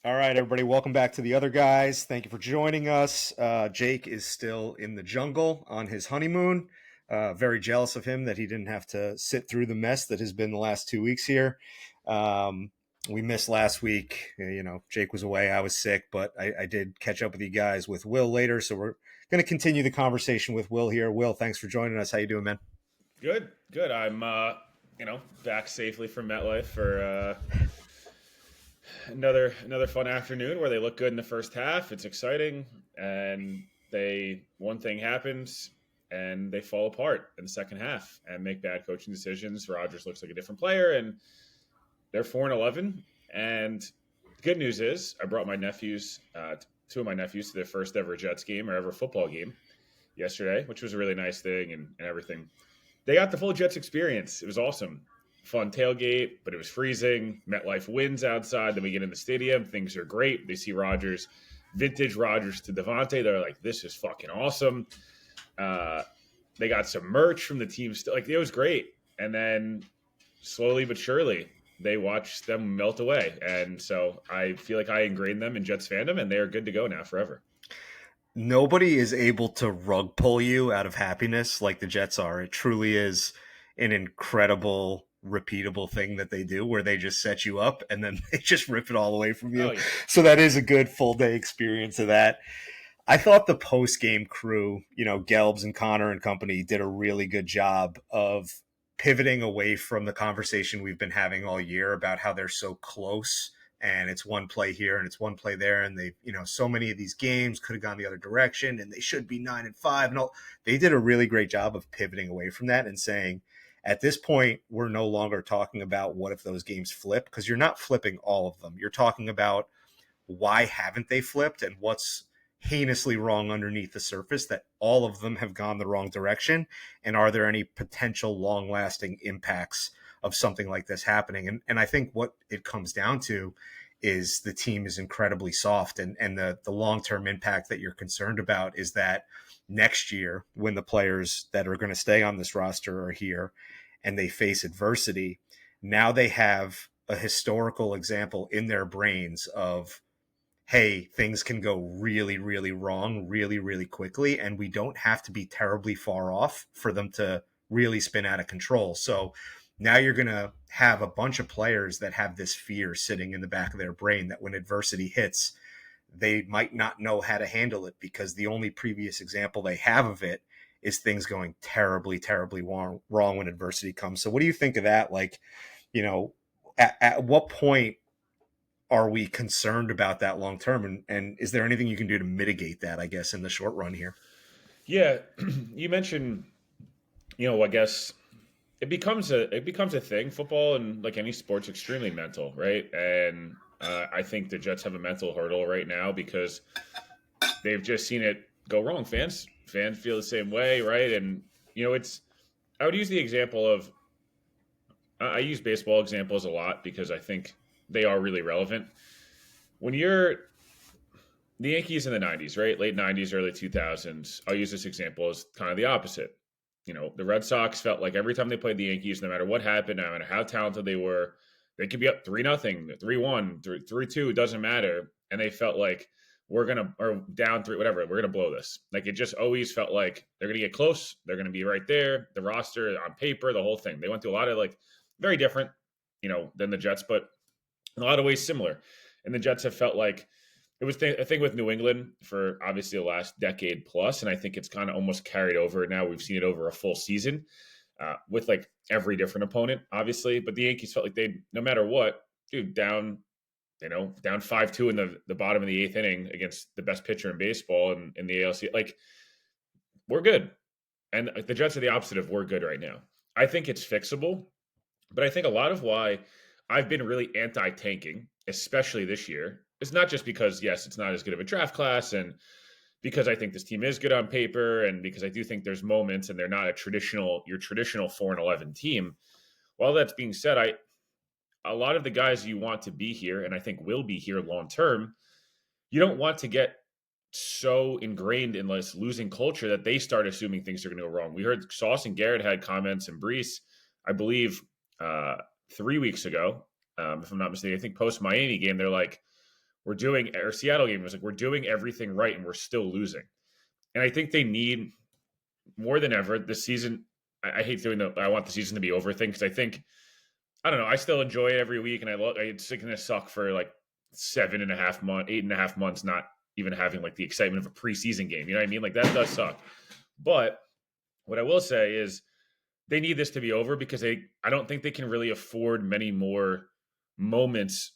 All right, everybody, welcome back to the other guys. Thank you for joining us. Jake is still in the jungle on his honeymoon. Very jealous of him that he didn't have to sit through the mess that has been the last 2 weeks here. Um, we missed last week. Jake was away, I was sick, but I did catch up with you guys with Will later. So we're going to continue the conversation with Will here. Will, thanks for joining us. How you doing, man? Good, good. I'm back safely from MetLife for another fun afternoon where they look good in the first half. It's exciting, and they one thing happens and they fall apart in the second half and make bad coaching decisions. Rodgers looks like a different player, and they're 4-11. And the good news is, I brought my nephews, two of my nephews, to their first ever Jets game or ever football game yesterday, which was a really nice thing and everything. They got the full Jets experience. It was awesome. Fun tailgate, but it was freezing. MetLife wins outside. Then we get in the stadium. Things are great. They see Rodgers, vintage Rodgers to Devontae. They're like, this is fucking awesome. They got some merch from the team. Like, it was great. And then slowly but surely, they watched them melt away. And so I feel like I ingrained them in Jets fandom, and they are good to go now forever. Nobody is able to rug pull you out of happiness like the Jets are. It truly is an incredible, repeatable thing that they do where they just set you up and then they just rip it all away from Oh, you. yeah. So that is a good full day experience of that. I thought the post game crew, Gelbs and Connor and company did a really good job of pivoting away from the conversation we've been having all year about how they're so close and it's one play here and it's one play there. And they, so many of these games could have gone the other direction and they should be 9-5 and all. They did a really great job of pivoting away from that and saying, at this point, we're no longer talking about what if those games flip, because you're not flipping all of them. You're talking about why haven't they flipped and what's heinously wrong underneath the surface that all of them have gone the wrong direction, and are there any potential long lasting impacts of something like this happening. And I think what it comes down to is the team is incredibly soft, and the long term impact that you're concerned about is that next year, when the players that are going to stay on this roster are here and they face adversity, now they have a historical example in their brains of, hey, things can go really, really wrong really, really quickly, and we don't have to be terribly far off for them to really spin out of control. So now you're going to have a bunch of players that have this fear sitting in the back of their brain that when adversity hits, they might not know how to handle it, because the only previous example they have of it is things going terribly, terribly wrong when adversity comes. So what do you think of that? Like, at what point are we concerned about that long term? And is there anything you can do to mitigate that, I guess, in the short run here? Yeah, you mentioned, I guess it becomes a thing. Football and like any sport's extremely mental, right? And I think the Jets have a mental hurdle right now because they've just seen it go wrong. Fans feel the same way, right? And it's I would use the example of I use baseball examples a lot because I think they are really relevant. When you're the Yankees in the 90s, right? Late 90s, early 2000s. I'll use this example as kind of the opposite. The Red Sox felt like every time they played the Yankees, no matter what happened, no matter how talented they were, they could be up 3-0, 3-1, 3-2, it doesn't matter. And they felt like or down 3, whatever, we're gonna blow this. Like, it just always felt like they're gonna get close, they're gonna be right there, the roster on paper, the whole thing. They went through a lot of like very different, than the Jets, but in a lot of ways similar. And the Jets have felt like it was a thing with New England for obviously the last decade plus, and I think it's kind of almost carried over now. We've seen it over a full season with like every different opponent, obviously. But the Yankees felt like they, no matter what, dude, down 5-2 in the bottom of the eighth inning against the best pitcher in baseball and in the ALC, like, we're good. And the Jets are the opposite of we're good right now. I think it's fixable, but I think a lot of why I've been really anti-tanking, especially this year, is not just because, yes, it's not as good of a draft class, and because I think this team is good on paper, and because I do think there's moments and they're not your traditional 4-11 team. While that's being said, a lot of the guys you want to be here, and I think will be here long term, you don't want to get so ingrained in this losing culture that they start assuming things are going to go wrong. We heard Sauce and Garrett had comments, and Brees, I believe, 3 weeks ago, if I'm not mistaken, I think post Miami game, they're like, we're doing, or Seattle game was like, we're doing everything right and we're still losing. And I think they need more than ever this season. I hate doing I want the season to be over thing because I think, I don't know, I still enjoy it every week. And it's going to suck for like 7.5 months, 8.5 months, not even having like the excitement of a preseason game. You know what I mean? Like that does suck. But what I will say is they need this to be over because I don't think they can really afford many more moments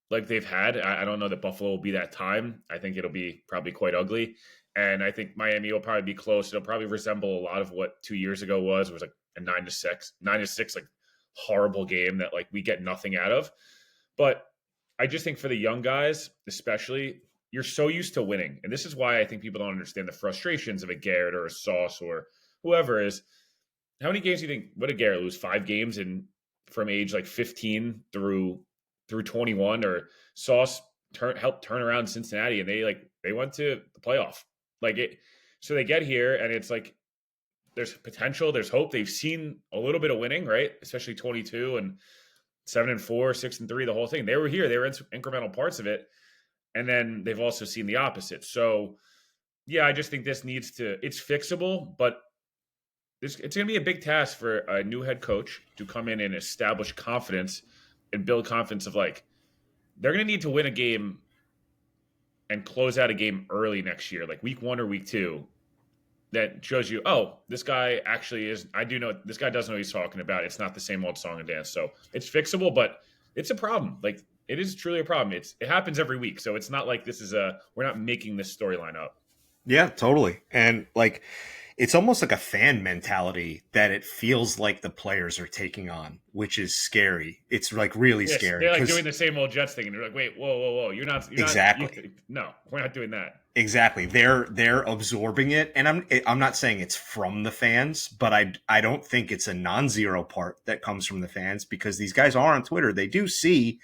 like they've had. I don't know that Buffalo will be that time. I think it'll be probably quite ugly. And I think Miami will probably be close. It'll probably resemble a lot of what 2 years ago was. It was like a 9-6, like horrible game that like we get nothing out of. But I just think for the young guys, especially, you're so used to winning. And this is why I think people don't understand the frustrations of a Garrett or a Sauce or whoever is. How many games do you think? What did Garrett lose? 5 games in from age like 15 through 21, or Sauce helped turn around Cincinnati, and they went to the playoff. Like it, so they get here, and it's like there's potential, there's hope. They've seen a little bit of winning, right? Especially 22 and 7-4, 6-3, the whole thing. They were here, they were in incremental parts of it, and then they've also seen the opposite. So yeah, I just think this needs to. It's fixable, but it's going to be a big task for a new head coach to come in and establish confidence and build confidence of like they're going to need to win a game and close out a game early next year, like week 1 or week 2, that shows you, oh, this guy actually is. I do know this guy does know what he's talking about. It's not the same old song and dance. So it's fixable, but it's a problem. Like it is truly a problem. It happens every week, so it's not like this is we're not making this storyline up. Yeah, totally. And like it's almost like a fan mentality that it feels like the players are taking on, which is scary. It's like really Yes, scary they're like because doing the same old Jets thing, and you're like, wait, whoa, whoa, whoa, exactly. no, we're not doing that. Exactly. They're absorbing it, and I'm not saying it's from the fans, but I don't think it's a non-zero part that comes from the fans because these guys are on Twitter. They do see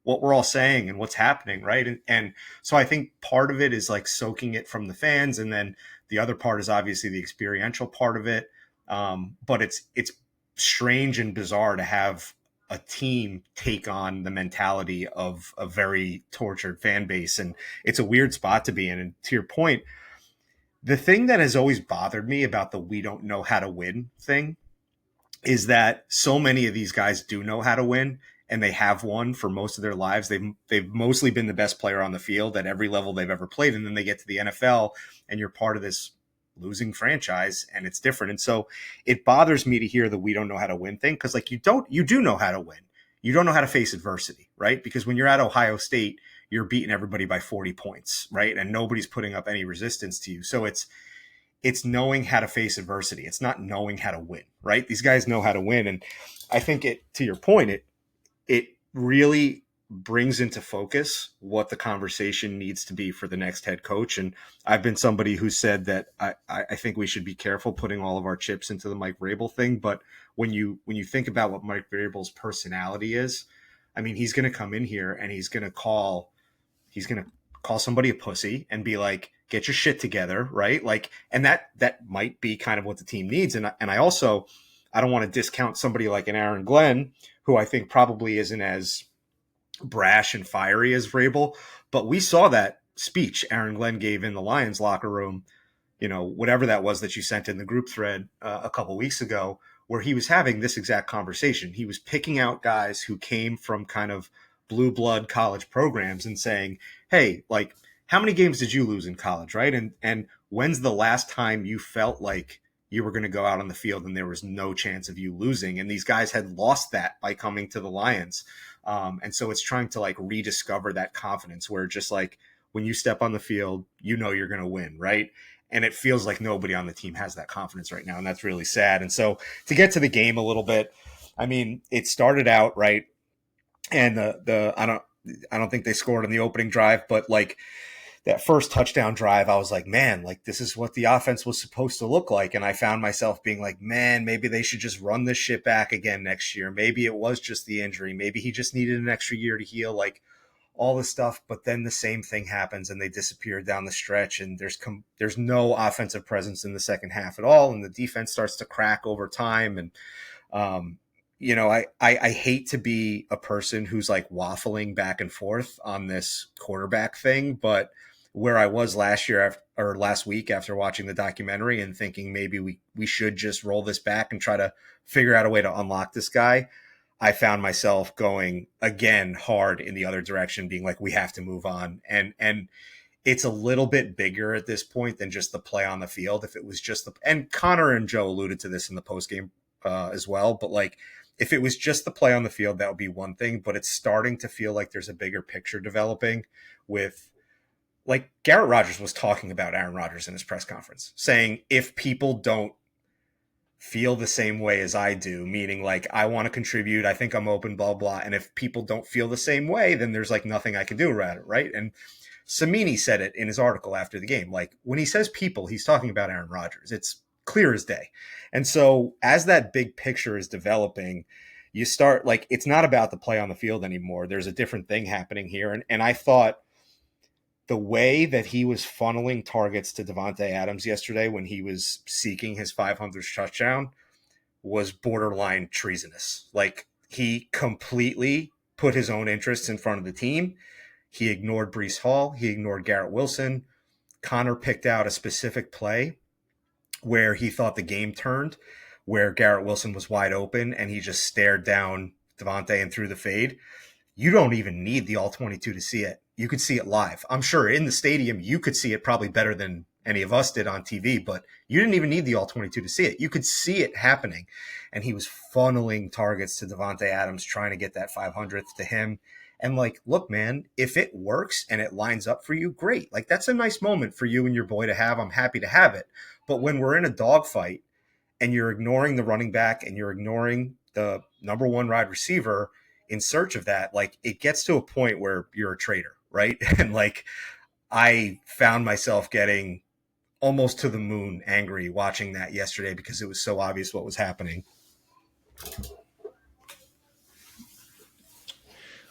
what we're all saying and what's happening, right? And so I think part of it is like soaking it from the fans, and then the other part is obviously the experiential part of it. But it's strange and bizarre to have a team take on the mentality of a very tortured fan base, and it's a weird spot to be in. And to your point, the thing that has always bothered me about the "we don't know how to win" thing is that so many of these guys do know how to win and they have won for most of their lives. They've mostly been the best player on the field at every level they've ever played, and then they get to the NFL and you're part of this losing franchise and it's different. And so it bothers me to hear that we don't know how to win thing because like you do know how to win. You don't know how to face adversity, right? Because when you're at Ohio State, you're beating everybody by 40 points, right? And nobody's putting up any resistance to you. So it's knowing how to face adversity. It's not knowing how to win, right? These guys know how to win. And I think to your point, it really brings into focus what the conversation needs to be for the next head coach. And I've been somebody who said that I think we should be careful putting all of our chips into the Mike Vrabel thing. But when you think about what Mike Vrabel's personality is, I mean, he's going to come in here and he's going to call somebody a pussy and be like, get your shit together, right? Like, and that might be kind of what the team needs. And I also, I don't want to discount somebody like an Aaron Glenn, who I think probably isn't as brash and fiery as Vrabel, but we saw that speech Aaron Glenn gave in the Lions locker room, whatever that was that you sent in the group thread a couple weeks ago, where he was having this exact conversation. He was picking out guys who came from kind of blue blood college programs and saying, hey, like, how many games did you lose in college, right? And when's the last time you felt like you were going to go out on the field and there was no chance of you losing? And these guys had lost that by coming to the Lions. And so it's trying to like rediscover that confidence where just like when you step on the field, you're going to win, right? And it feels like nobody on the team has that confidence right now. And that's really sad. And so to get to the game a little bit, I mean, it started out right. And I don't think they scored on the opening drive, but like that first touchdown drive, I was like, man, like this is what the offense was supposed to look like. And I found myself being like, man, maybe they should just run this shit back again next year. Maybe it was just the injury. Maybe he just needed an extra year to heal, like all this stuff. But then the same thing happens and they disappear down the stretch and there's no offensive presence in the second half at all. And the defense starts to crack over time. And, I hate to be a person who's like waffling back and forth on this quarterback thing, but where I was last year or last week after watching the documentary and thinking maybe we should just roll this back and try to figure out a way to unlock this guy, I found myself going again hard in the other direction, being like, we have to move on. And it's a little bit bigger at this point than just the play on the field. If it was just and Connor and Joe alluded to this in the post game as well, but like if it was just the play on the field, that would be one thing. But it's starting to feel like there's a bigger picture developing with like Garrett Rodgers was talking about Aaron Rodgers in his press conference, saying if people don't feel the same way as I do, meaning like I want to contribute, I think I'm open, blah, blah. And if people don't feel the same way, then there's like nothing I can do about it, right? And Samini said it in his article after the game. Like when he says people, he's talking about Aaron Rodgers. It's clear as day. And so as that big picture is developing, you start like it's not about the play on the field anymore. There's a different thing happening here. And I thought the way that he was funneling targets to Davante Adams yesterday when he was seeking his 500th touchdown was borderline treasonous. Like he completely put his own interests in front of the team. He ignored Breece Hall. He ignored Garrett Wilson. Connor picked out a specific play where he thought the game turned, where Garrett Wilson was wide open and he just stared down Davante and threw the fade. You don't even need the all 22 to see it. You could see it live. I'm sure in the stadium, you could see it probably better than any of us did on TV, but you didn't even need the all 22 to see it. You could see it happening. And he was funneling targets to Davante Adams, trying to get that 500th to him. And like, look, man, if it works and it lines up for you, great. Like that's a nice moment for you and your boy to have. I'm happy to have it. But when we're in a dogfight and you're ignoring the running back and you're ignoring the number one wide receiver in search of that, like it gets to a point where you're a traitor, right? And like I found myself getting almost to the moon angry watching that yesterday because it was so obvious what was happening.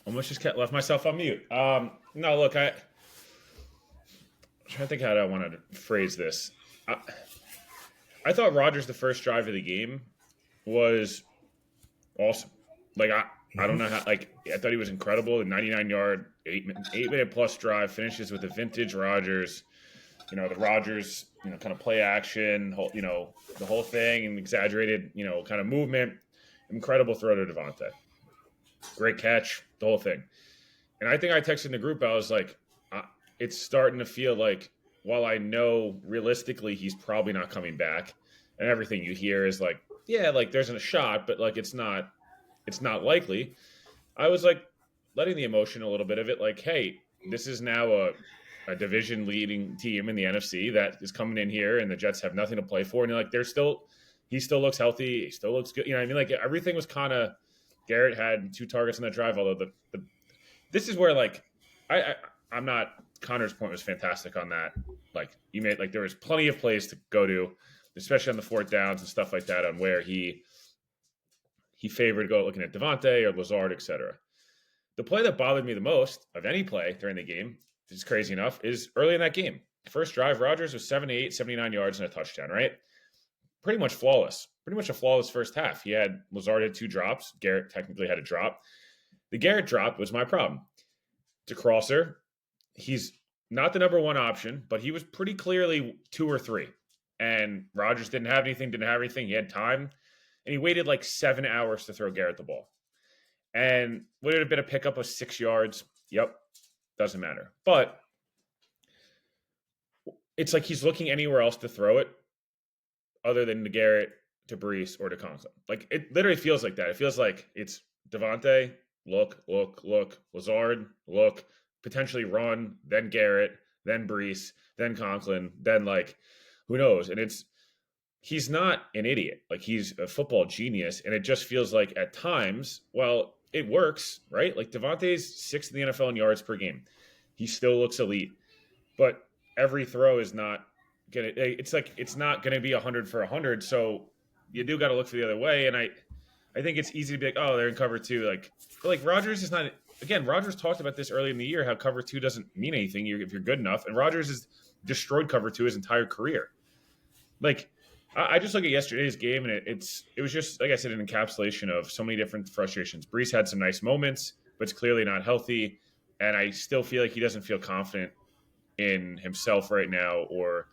Almost just left myself on mute. No, look, I'm trying to think how I wanted to phrase this. I thought Rodgers, the first drive of the game, was awesome. Like I don't know how. Like I thought he was incredible. The 99-yard, 8-minute plus drive finishes with a vintage Rodgers. The Rodgers, kind of play action, the whole thing, and exaggerated, kind of movement. Incredible throw to Davante. Great catch, the whole thing. And I think I texted in the group. I was like, it's starting to feel like, while I know realistically he's probably not coming back, and everything you hear is like, yeah, like there's a shot, but like it's not likely. I was like letting the emotion a little bit of it, like, hey, this is now a division leading team in the NFC that is coming in here, and the Jets have nothing to play for, and you're like, he still looks healthy, he still looks good. You know what I mean? Like everything was kind of. Garrett had 2 targets on that drive, although this is where like I'm not. Connor's point was fantastic on that. Like you made like there was plenty of plays to go to, especially on the 4th downs and stuff like that, on where he favored go looking at Davante or Lazard, etc. The play that bothered me the most of any play during the game, which is crazy enough, is early in that game. First drive, Rodgers was 78, 79 yards and a touchdown, right? Pretty much flawless. Pretty much a flawless first half. He had Lazard had 2 drops. Garrett technically had a drop. The Garrett drop was my problem. To Crosser, he's not the number 1 option, but he was pretty clearly 2 or 3. And Rodgers didn't have anything. He had time. And he waited like 7 hours to throw Garrett the ball. And would it have been a pickup of 6 yards? Yep. Doesn't matter. But it's like he's looking anywhere else to throw it other than to Garrett, to Breece, or to Conklin. Like, it literally feels like that. It feels like it's Davante, look, Lazard, look, potentially run, then Garrett, then Breece, then Conklin, then, like, who knows? And he's not an idiot. Like, he's a football genius, and it just feels like at times, well, it works, right? Like, Davante's 6th in the NFL in yards per game. He still looks elite. But every throw is not it's like it's not going to be 100 for 100, so you do got to look for the other way. And I think it's easy to be like, oh, they're in cover 2, but like Rodgers is not. Again, Rodgers talked about this early in the year, how cover 2 doesn't mean anything if you're good enough, and Rodgers has destroyed cover 2 his entire career. Like I just look at yesterday's game, and it was just like I said, an encapsulation of so many different frustrations. Brees had some nice moments, but it's clearly not healthy, and I still feel like he doesn't feel confident in himself right now. Or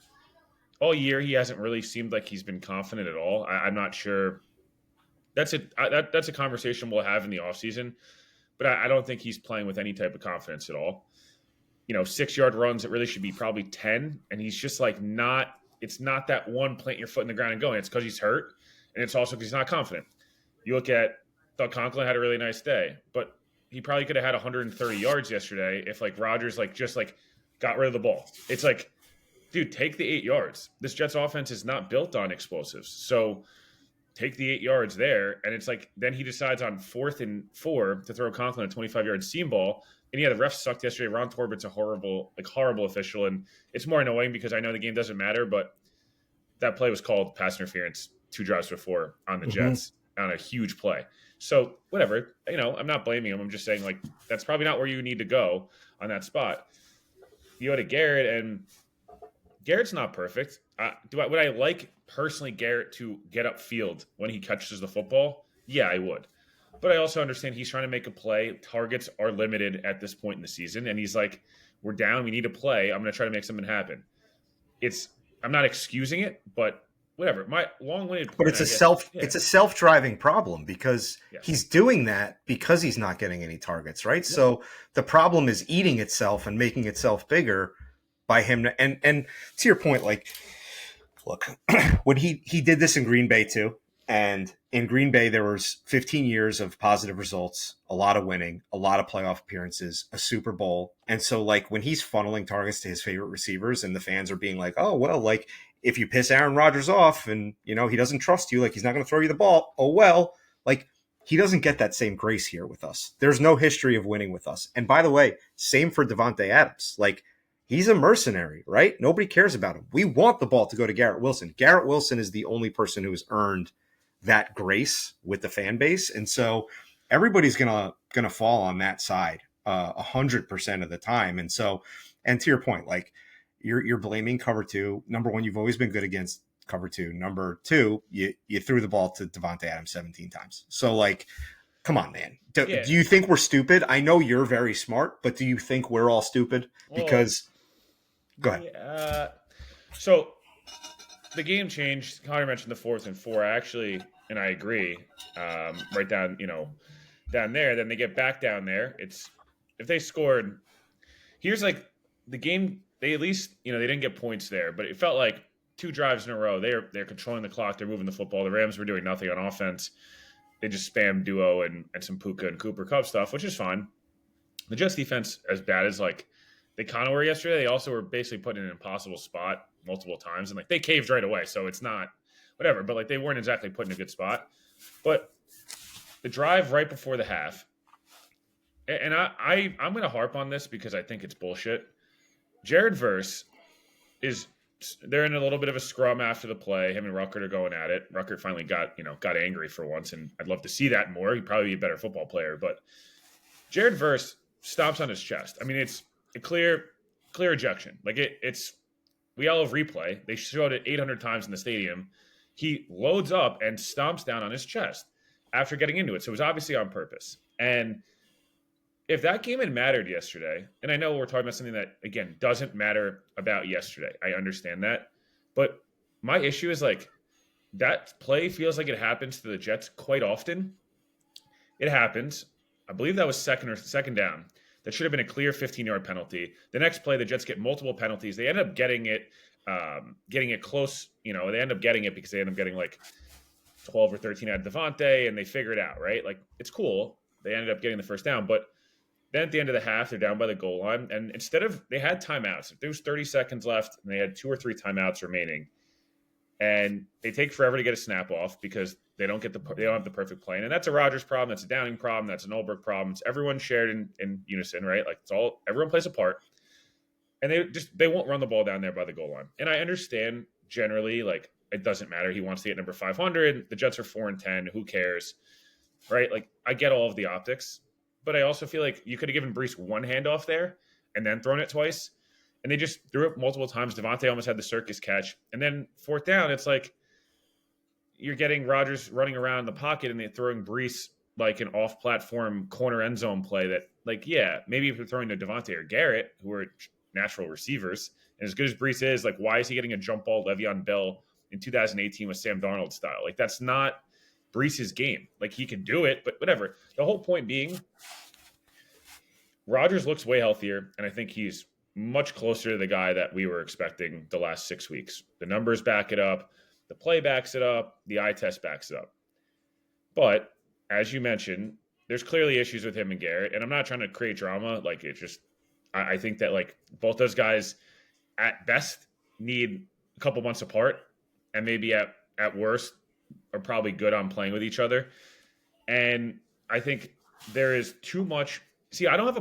all year, he hasn't really seemed like he's been confident at all. I'm not sure. That's a conversation we'll have in the offseason, but I don't think he's playing with any type of confidence at all. 6 yard runs, it really should be probably 10. And he's just like not, it's not that one plant your foot in the ground and going. It's because he's hurt. And it's also because he's not confident. You look at, thought Conklin had a really nice day, but he probably could have had 130 yards yesterday if like Rodgers just got rid of the ball. It's like, dude, take the 8 yards. This Jets offense is not built on explosives. So take the 8 yards there. And it's like, then he decides on 4th and 4 to throw Conklin a 25-yard seam ball. And yeah, the refs sucked yesterday. Ron Torbert's a horrible official. And it's more annoying because I know the game doesn't matter, but that play was called pass interference 2 drives before on the Jets on a huge play. So whatever, I'm not blaming him. I'm just saying like, that's probably not where you need to go on that spot. You go to Garrett, and Garrett's not perfect. Would I like personally Garrett to get upfield when he catches the football? Yeah, I would. But I also understand he's trying to make a play. Targets are limited at this point in the season. And he's like, we're down. We need to play. I'm going to try to make something happen. I'm not excusing it, but whatever. My long-winded point. But it's a self-driving problem because he's doing that because he's not getting any targets, right? Yeah. So the problem is eating itself and making itself bigger by him. And to your point, like, look, when he did this in Green Bay too. And in Green Bay, there was 15 years of positive results, a lot of winning, a lot of playoff appearances, a Super Bowl. And so, like, when he's funneling targets to his favorite receivers and the fans are being like, oh, well, like, if you piss Aaron Rodgers off and, he doesn't trust you, like, he's not going to throw you the ball. Oh, well, like, he doesn't get that same grace here with us. There's no history of winning with us. And by the way, same for Davante Adams. Like, he's a mercenary, right? Nobody cares about him. We want the ball to go to Garrett Wilson. Garrett Wilson is the only person who has earned that grace with the fan base. And so everybody's gonna fall on that side 100% of the time. And so, and to your point, like you're blaming cover two. Number one, you've always been good against cover two. Number two, you threw the ball to Davante Adams 17 times. So like, come on, man. Do you think we're stupid? I know you're very smart, but do you think we're all stupid? Because go ahead. So the game changed. Connor mentioned the 4th and 4. And I agree. Right down, down there. Then they get back down there. If they scored, here's like the game. They at least, they didn't get points there, but it felt like 2 drives in a row. They're controlling the clock. They're moving the football. The Rams were doing nothing on offense. They just spammed duo and some Puka and Cooper Kupp stuff, which is fine. The Jets defense, as bad as like they kind of were yesterday, they also were basically put in an impossible spot multiple times, and like they caved right away. So it's not whatever, but like they weren't exactly put in a good spot. But the drive right before the half, and I'm going to harp on this because I think it's bullshit. Jared Verse they're in a little bit of a scrum after the play. Him and Ruckert are going at it. Ruckert finally got angry for once, and I'd love to see that more. He'd probably be a better football player, but Jared Verse stomps on his chest. I mean, it's a clear ejection. Like we all have replay. They showed it 800 times in the stadium. He loads up and stomps down on his chest after getting into it. So it was obviously on purpose. And if that game had mattered yesterday, and I know we're talking about something that, again, doesn't matter about yesterday. I understand that. But my issue is like that play feels like it happens to the Jets quite often. It happens. I believe that was second down. That should have been a clear 15-yard penalty. The next play, the Jets get multiple penalties. They end up getting it close. They end up getting it because they end up getting like 12 or 13 out of Davante, and they figure it out, right? Like, it's cool. They ended up getting the first down. But then at the end of the half, they're down by the goal line. And they had timeouts. If there was 30 seconds left, and they had 2 or 3 timeouts remaining, and they take forever to get a snap off because they don't have the perfect play. And that's a Rodgers problem. That's a Downing problem. That's an Ulbrich problem. It's everyone shared in unison, right? Like everyone plays a part. And they won't run the ball down there by the goal line. And I understand generally, like, it doesn't matter. He wants to get number 500. The Jets are 4-10. Who cares? Right? Like, I get all of the optics, but I also feel like you could have given Brees one handoff there and then thrown it twice. And they just threw it multiple times. Davante almost had the circus catch. And then 4th down, it's like, you're getting Rodgers running around in the pocket and they're throwing Brees like an off-platform corner end zone play that, like, yeah, maybe if you're throwing to Devontae or Garrett, who are natural receivers, and as good as Brees is, like, why is he getting a jump ball Le'Veon Bell in 2018 with Sam Darnold style? Like, that's not Brees's game. Like, he can do it, but whatever. The whole point being, Rodgers looks way healthier, and I think he's much closer to the guy that we were expecting the last 6 weeks. The numbers back it up, the play backs it up, the eye test backs it up. But as you mentioned, there's clearly issues with him and Garrett, and I'm not trying to create drama. Like, it's just, I think that like both those guys at best need a couple months apart, and maybe at worst are probably good on playing with each other. And I think there is too much. See, I don't have a